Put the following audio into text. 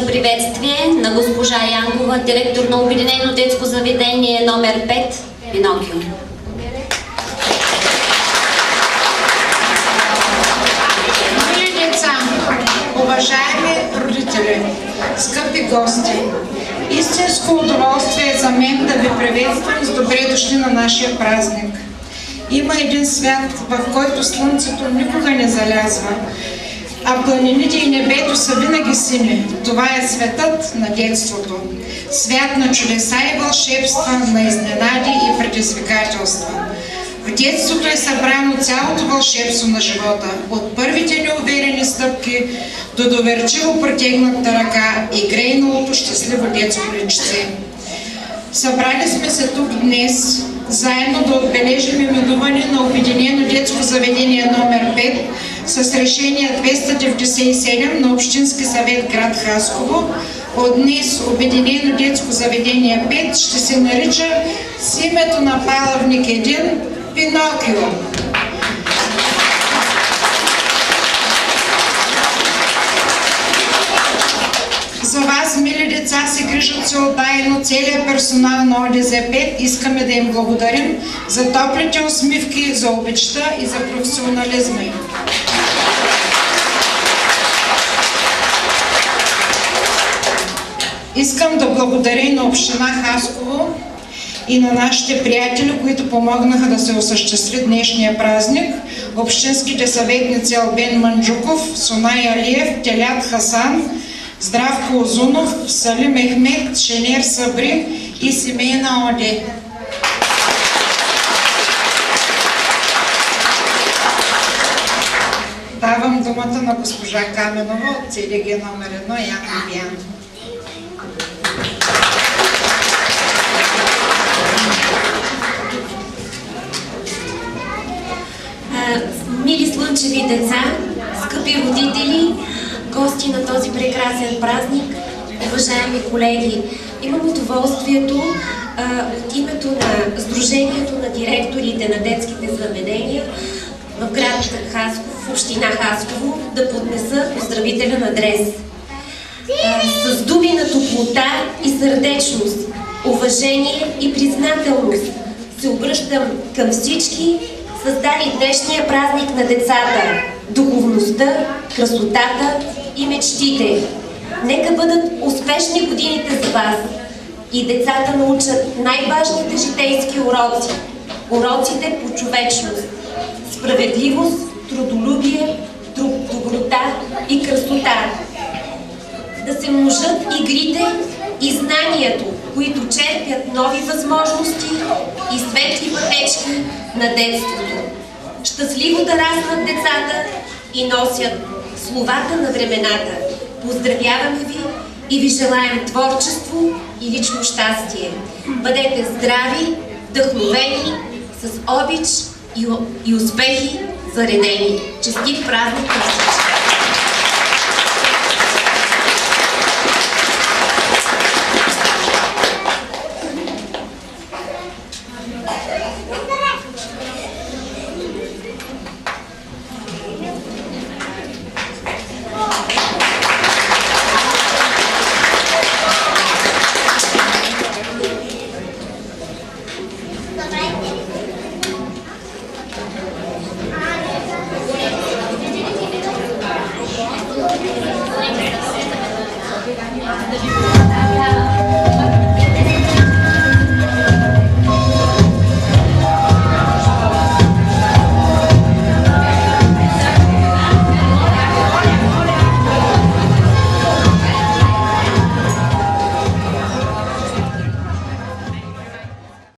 за приветствие на госпожа Янкова, директор на Обединено детско заведение номер 5 Пинокио. Мили деца, уважаеми родители, скъпи гости, истинско удоволствие е за мен да ви приветствам с добре дошли на нашия празник. Има един свят, в който слънцето никога не залязва, а планините и небето са винаги сини. Това е светът на детството. Свят на чудеса и вълшебства, на изненади и предизвикателства. В детството е събрано цялото вълшебство на живота, от първите неуверени стъпки до доверчиво протегната ръка и грейналото щастливо детско личце. Събрали сме се тук днес, заедно да отбележим именуване на Обединено детско заведение номер 5 с решение 297 на Общински съвет град Хасково. От днес Обединено детско заведение 5 ще се нарича с името на палавник 1 Пинокио. За вас, мили деца, се грижат всеотдайно целият персонал на ОДЗ-5. Искаме да им благодарим за топлите усмивки, за обичта и за професионализма им. Искам да благодаря и на община Хасково и на нашите приятели, които помогнаха да се осъществи днешния празник. Общинските съветници Албен Манджуков, Сунай Алиев, Телят Хасан, Здравко Озунов, Салим Мехмед, Шенер Сабри и семейна Оде. Давам думата на госпожа Каменова от ЦДГ номер 1 Ян Бибиян. Мили слънчеви деца, скъпи родители, гости на този прекрасен празник, уважаеми колеги, имам удоволствието от името на Сдружението на директорите на детските заведения в град Хасково, в община Хасково, да поднеса поздравителен адрес. С думи на топлота и сърдечност, уважение и признателност се обръщам към всички, създали днешния празник на децата, духовността, красотата и мечтите. Нека бъдат успешни годините за вас и децата научат най-важните житейски уроци. Уроците по човечност, справедливост, трудолюбие, доброта и красота. Да се множат игрите и знанието, които черпят нови възможности и светли пътечки на детството. Щастливо да раснат децата и носят словата на времената. Поздравяваме ви и ви желаем творчество и лично щастие. Бъдете здрави, вдъхновени, с обич и успехи заредени. Честит празник на всички! Thank you.